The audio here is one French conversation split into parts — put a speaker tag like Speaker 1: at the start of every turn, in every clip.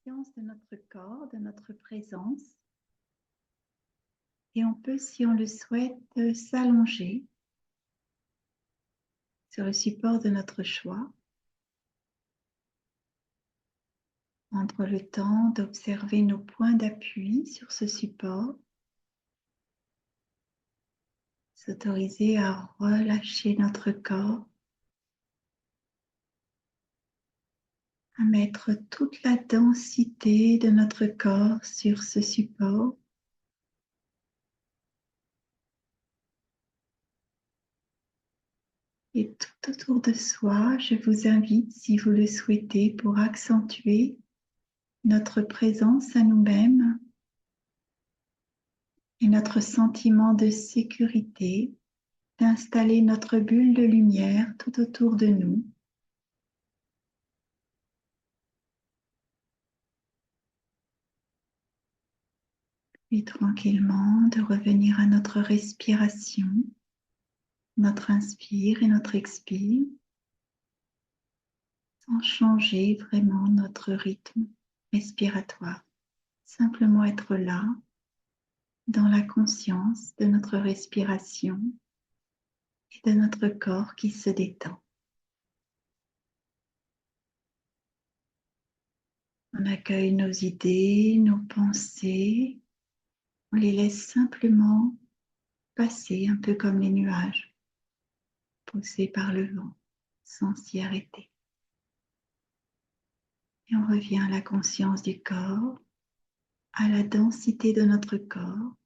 Speaker 1: conscience de notre corps, de notre présence. Et on peut, si on le souhaite, s'allonger sur le support de notre choix, prendre le temps d'observer nos points d'appui sur ce support, s'autoriser à relâcher notre corps, à mettre toute la densité de notre corps sur ce support. Et tout autour de soi, je vous invite, si vous le souhaitez, pour accentuer notre présence à nous-mêmes et notre sentiment de sécurité, d'installer notre bulle de lumière tout autour de nous. Et tranquillement de revenir à notre respiration, notre inspire et notre expire, sans changer vraiment notre rythme respiratoire. Simplement être là, dans la conscience de notre respiration et de notre corps qui se détend. On accueille nos idées, nos pensées, on les laisse simplement passer un peu comme les nuages, poussés par le vent, sans s'y arrêter. Et on revient à la conscience du corps, à la densité de notre corps.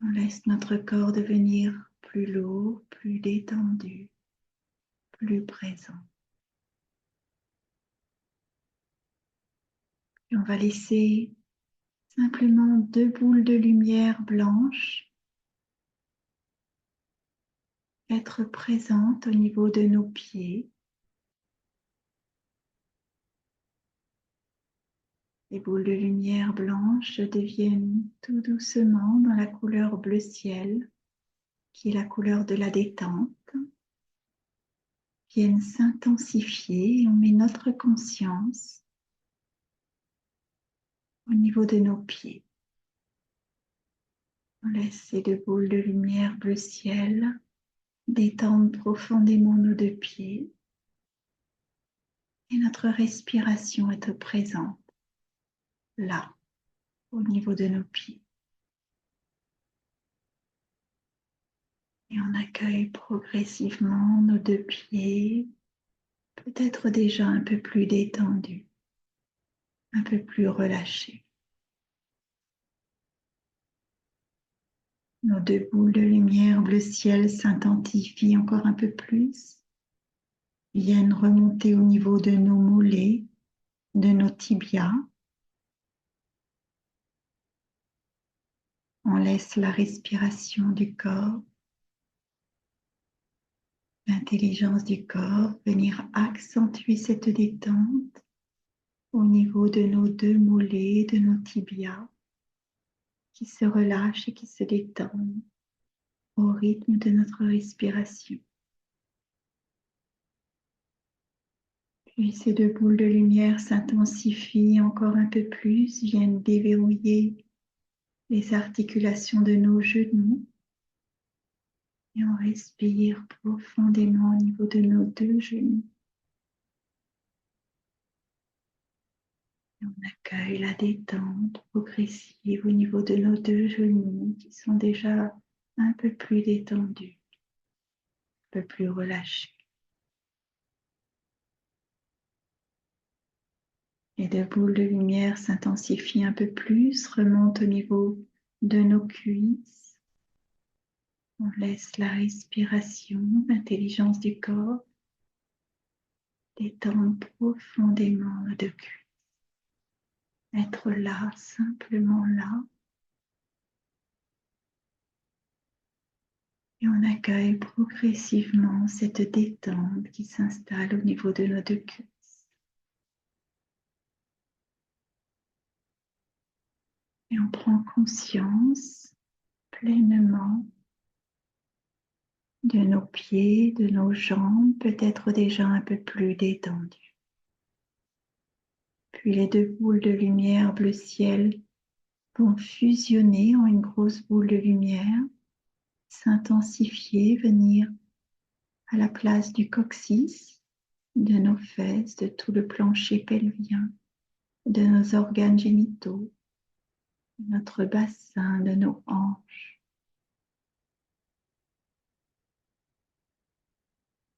Speaker 1: On laisse notre corps devenir plus lourd, plus détendu, plus présent. Et on va laisser simplement 2 boules de lumière blanche être présentes au niveau de nos pieds. Les boules de lumière blanche deviennent tout doucement dans la couleur bleu ciel, qui est la couleur de la détente, viennent s'intensifier et on met notre conscience au niveau de nos pieds. On laisse ces 2 boules de lumière bleu ciel détendre profondément nos 2 pieds et notre respiration est présente là, au niveau de nos pieds. Et on accueille progressivement nos 2 pieds, peut-être déjà un peu plus détendus, un peu plus relâchés. Nos 2 boules de lumière bleu ciel s'intensifient encore un peu plus, viennent remonter au niveau de nos mollets, de nos tibias. On laisse la respiration du corps, l'intelligence du corps venir accentuer cette détente au niveau de nos 2 mollets, de nos tibias, qui se relâchent et qui se détendent au rythme de notre respiration. Puis ces 2 boules de lumière s'intensifient encore un peu plus, viennent déverrouiller les articulations de nos genoux. Et on respire profondément au niveau de nos 2 genoux. Et on accueille la détente progressive au niveau de nos 2 genoux qui sont déjà un peu plus détendus, un peu plus relâchés. Les 2 boules de lumière s'intensifient un peu plus, remontent au niveau de nos cuisses. On laisse la respiration, l'intelligence du corps détendre profondément nos 2 cuisses. Être là, simplement là. Et on accueille progressivement cette détente qui s'installe au niveau de nos 2 cuisses. Et on prend conscience pleinement de nos pieds, de nos jambes, peut-être déjà un peu plus détendus. Puis les deux boules de lumière bleu ciel vont fusionner en une grosse boule de lumière, s'intensifier, venir à la place du coccyx, de nos fesses, de tout le plancher pelvien, de nos organes génitaux, de notre bassin, de nos hanches.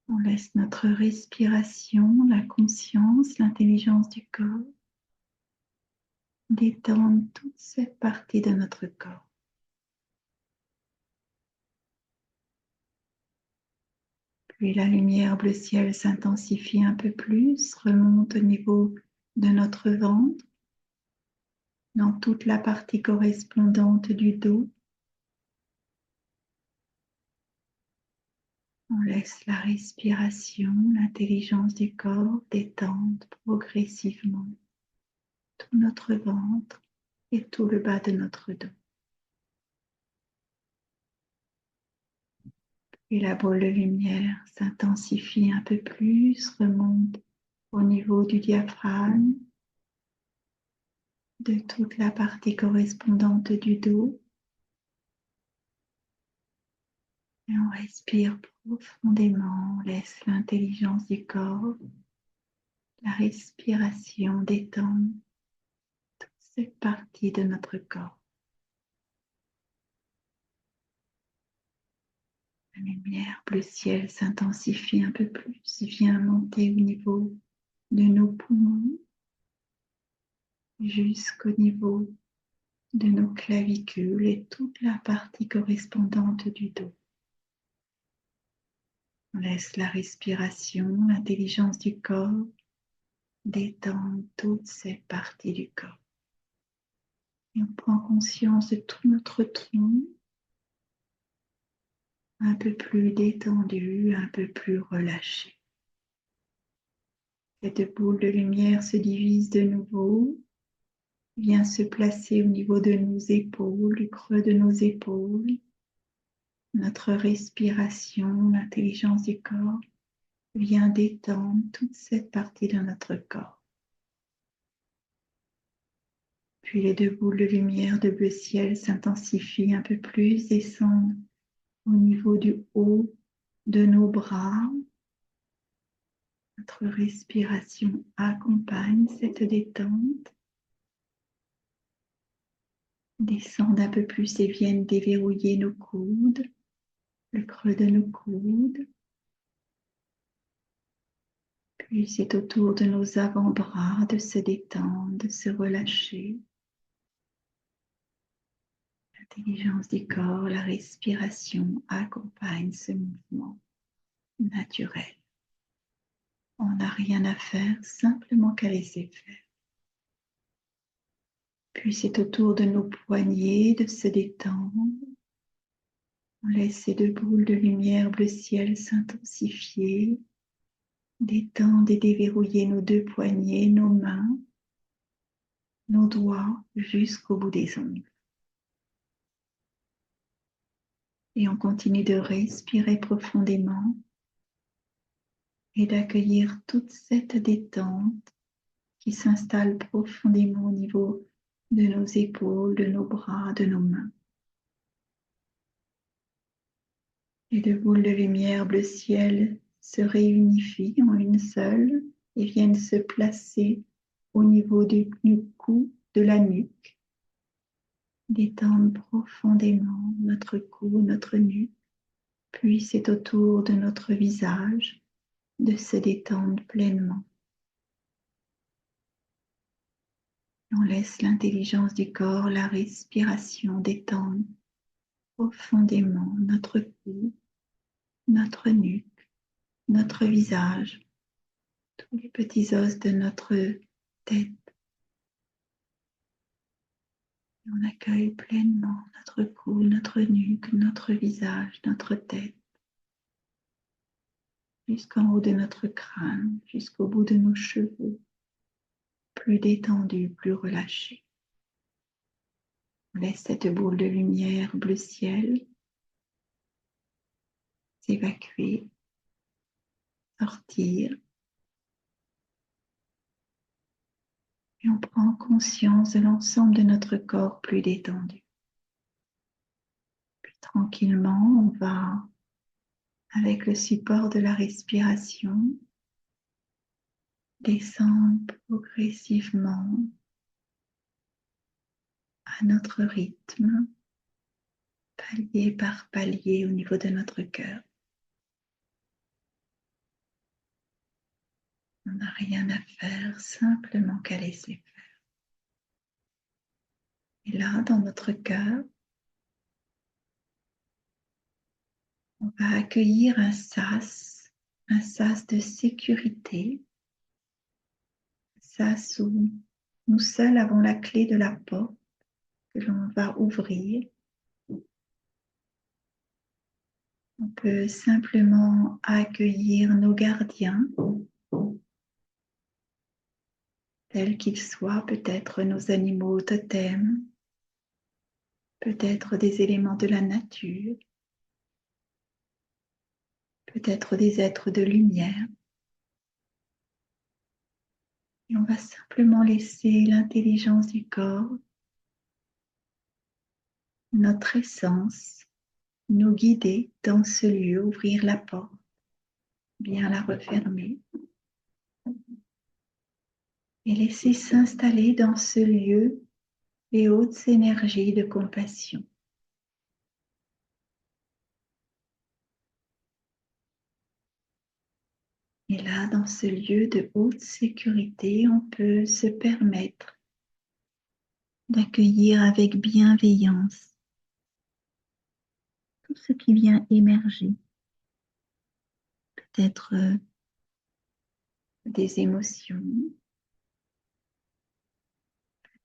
Speaker 1: On laisse notre respiration, la conscience, l'intelligence du corps détendre toute cette partie de notre corps. Puis la lumière bleu ciel s'intensifie un peu plus, remonte au niveau de notre ventre, dans toute la partie correspondante du dos. On laisse la respiration, l'intelligence du corps détendre progressivement tout notre ventre et tout le bas de notre dos. Et la boule de lumière s'intensifie un peu plus, remonte au niveau du diaphragme, de toute la partie correspondante du dos. Et on respire profondément, on laisse l'intelligence du corps, la respiration détendre toute cette partie de notre corps. La lumière bleu ciel s'intensifie un peu plus, vient monter au niveau de nos poumons jusqu'au niveau de nos clavicules et toute la partie correspondante du dos. On laisse la respiration, l'intelligence du corps détendre toute cette partie du corps. Et on prend conscience de tout notre tronc, un peu plus détendu, un peu plus relâché. Cette boule de lumière se divise de nouveau, vient se placer au niveau de nos épaules, du creux de nos épaules. Notre respiration, l'intelligence du corps vient détendre toute cette partie de notre corps. Puis les deux boules de lumière de bleu ciel s'intensifient un peu plus, descendent au niveau du haut de nos bras. Notre respiration accompagne cette détente. Descendent un peu plus et viennent déverrouiller nos coudes, le creux de nos coudes. Puis c'est au tour de nos avant-bras de se détendre, de se relâcher. L'intelligence du corps, la respiration accompagne ce mouvement naturel. On n'a rien à faire, simplement qu'à laisser faire. Puis c'est au tour de nos poignets de se détendre. On laisse ces deux boules de lumière bleu ciel s'intensifier. Détendre et déverrouiller nos deux poignets, nos mains, nos doigts jusqu'au bout des ongles. Et on continue de respirer profondément et d'accueillir toute cette détente qui s'installe profondément au niveau de nos épaules, de nos bras, de nos mains. Les deux boules de lumière bleu ciel se réunifient en une seule et viennent se placer au niveau du cou, de la nuque. Détendre profondément notre cou, notre nuque, puis c'est au tour de notre visage de se détendre pleinement. On laisse l'intelligence du corps, la respiration détendre profondément notre cou, notre nuque, notre visage, tous les petits os de notre tête. Et on accueille pleinement notre cou, notre nuque, notre visage, notre tête, jusqu'en haut de notre crâne, jusqu'au bout de nos cheveux, plus détendus, plus relâchés. On laisse cette boule de lumière bleu ciel s'évacuer, sortir. Et on prend conscience de l'ensemble de notre corps plus détendu. Puis tranquillement, on va, avec le support de la respiration, descendre progressivement à notre rythme, palier par palier au niveau de notre cœur. On n'a rien à faire, simplement qu'à laisser faire. Et là, dans notre cœur, on va accueillir un sas de sécurité, un sas où nous seuls avons la clé de la porte que l'on va ouvrir. On peut simplement accueillir nos gardiens, tels qu'ils soient, peut-être nos animaux totems, peut-être des éléments de la nature, peut-être des êtres de lumière. Et on va simplement laisser l'intelligence du corps, notre essence, nous guider dans ce lieu, ouvrir la porte, bien la refermer et laisser s'installer dans ce lieu les hautes énergies de compassion. Et là, dans ce lieu de haute sécurité, on peut se permettre d'accueillir avec bienveillance tout ce qui vient émerger, peut-être des émotions,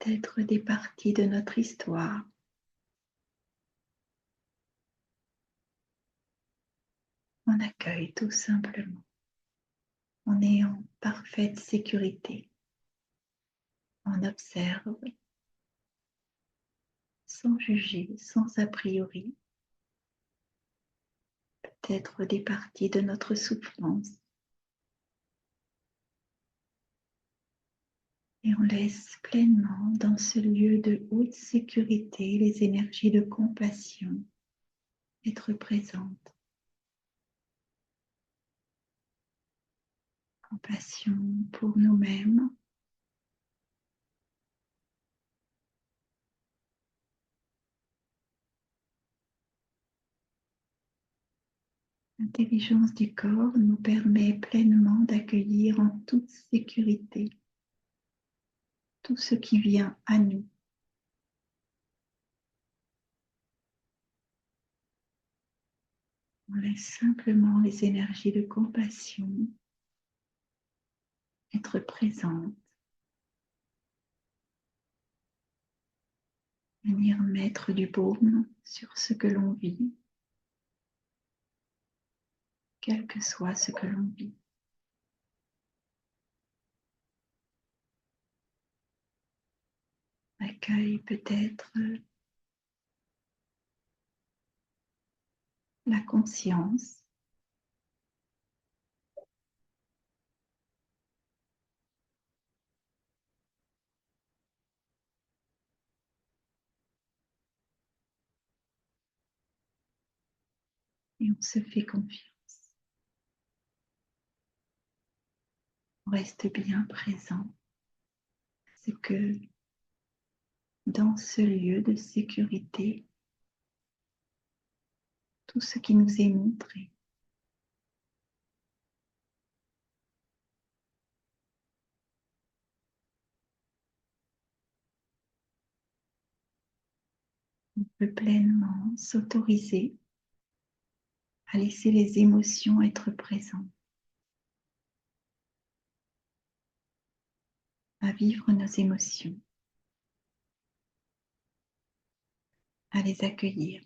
Speaker 1: peut-être des parties de notre histoire. On accueille tout simplement. On est en parfaite sécurité. On observe sans juger, sans a priori, peut-être des parties de notre souffrance. Et on laisse pleinement dans ce lieu de haute sécurité les énergies de compassion être présentes. Compassion pour nous-mêmes, l'intelligence du corps nous permet pleinement d'accueillir en toute sécurité tout ce qui vient à nous. On laisse simplement les énergies de compassion être présentes, venir mettre du baume sur ce que l'on vit, quel que soit ce que l'on vit. Accueille peut-être la conscience, et on se fait confiance. On reste bien présent. C'est que dans ce lieu de sécurité, tout ce qui nous est montré, on peut pleinement s'autoriser à laisser les émotions être présentes, à vivre nos émotions, à les accueillir.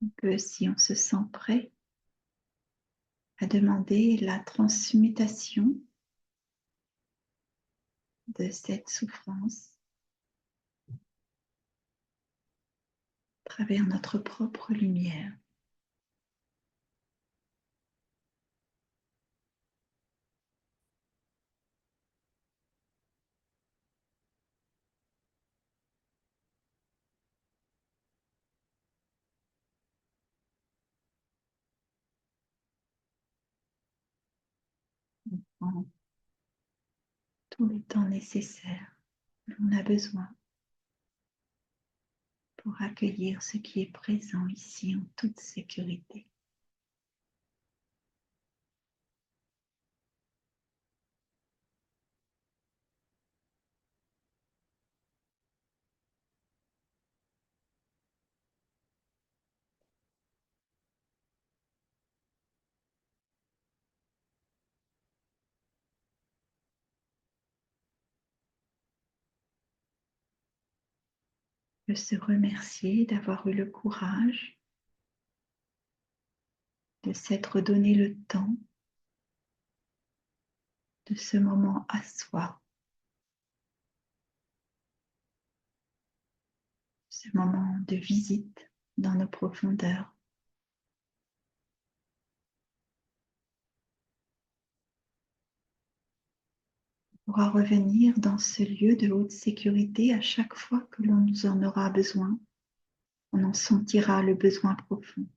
Speaker 1: On peut, si on se sent prêt, à demander la transmutation de cette souffrance à travers notre propre lumière. On prend tout le temps nécessaire dont on a besoin pour accueillir ce qui est présent ici en toute sécurité. De se remercier d'avoir eu le courage de s'être donné le temps de ce moment à soi, ce moment de visite dans nos profondeurs. On pourra revenir dans ce lieu de haute sécurité à chaque fois que l'on nous en aura besoin. On en sentira le besoin profond.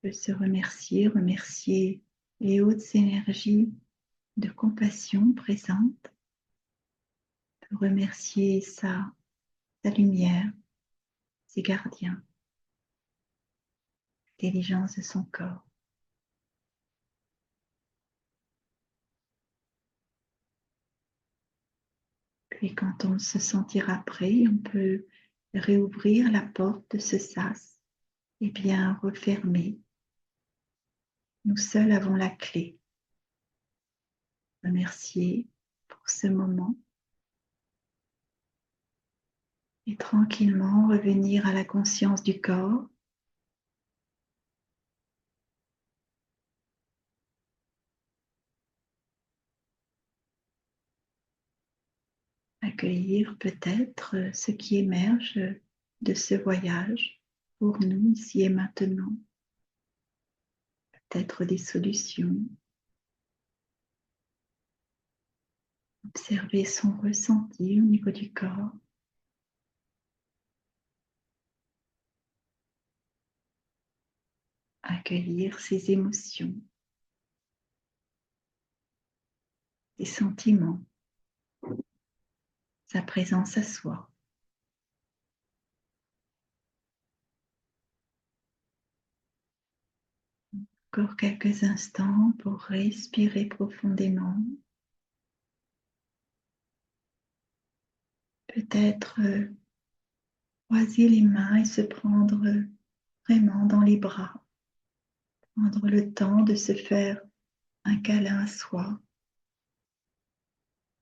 Speaker 1: De se remercier, remercier les hautes énergies de compassion présentes, de remercier sa lumière, ses gardiens, l'intelligence de son corps. Puis quand on se sentira prêt, on peut réouvrir la porte de ce sas et bien refermer. Nous seuls avons la clé. Remercier pour ce moment et tranquillement revenir à la conscience du corps. Accueillir peut-être ce qui émerge de ce voyage pour nous ici et maintenant. Peut-être des solutions. Observer son ressenti au niveau du corps. Accueillir ses émotions, ses sentiments, sa présence à soi. Encore quelques instants pour respirer profondément. Peut-être croiser les mains et se prendre vraiment dans les bras. Prendre le temps de se faire un câlin à soi,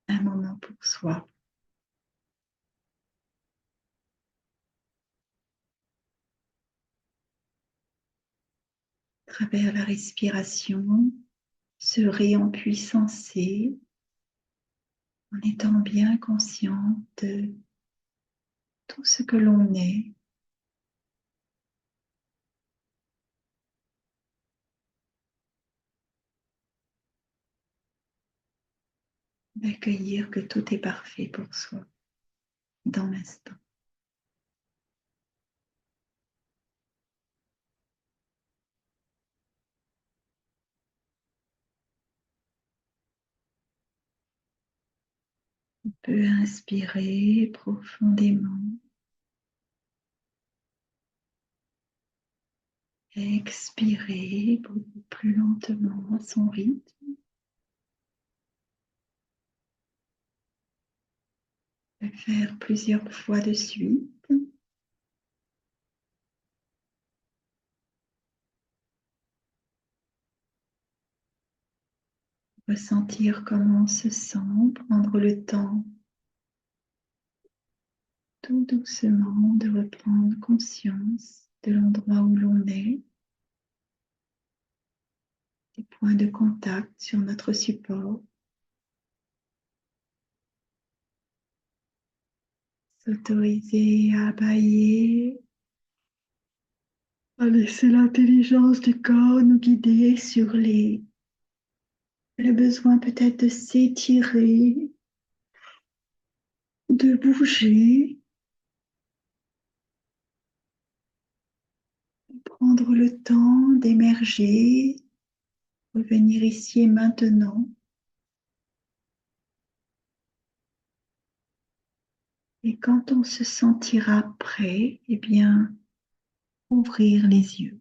Speaker 1: un moment pour soi. À travers la respiration, se réempuissancer en étant bien conscient de tout ce que l'on est. D'accueillir que tout est parfait pour soi dans l'instant. On peut inspirer profondément, expirer beaucoup plus lentement à son rythme. Le faire plusieurs fois de suite. Ressentir comment on se sent, prendre le temps tout doucement de reprendre conscience de l'endroit où l'on est, des points de contact sur notre support. S'autoriser à bâiller, à laisser l'intelligence du corps nous guider sur le besoin peut-être de s'étirer, de bouger, de prendre le temps d'émerger, revenir ici et maintenant. Et quand on se sentira prêt, eh bien, ouvrir les yeux.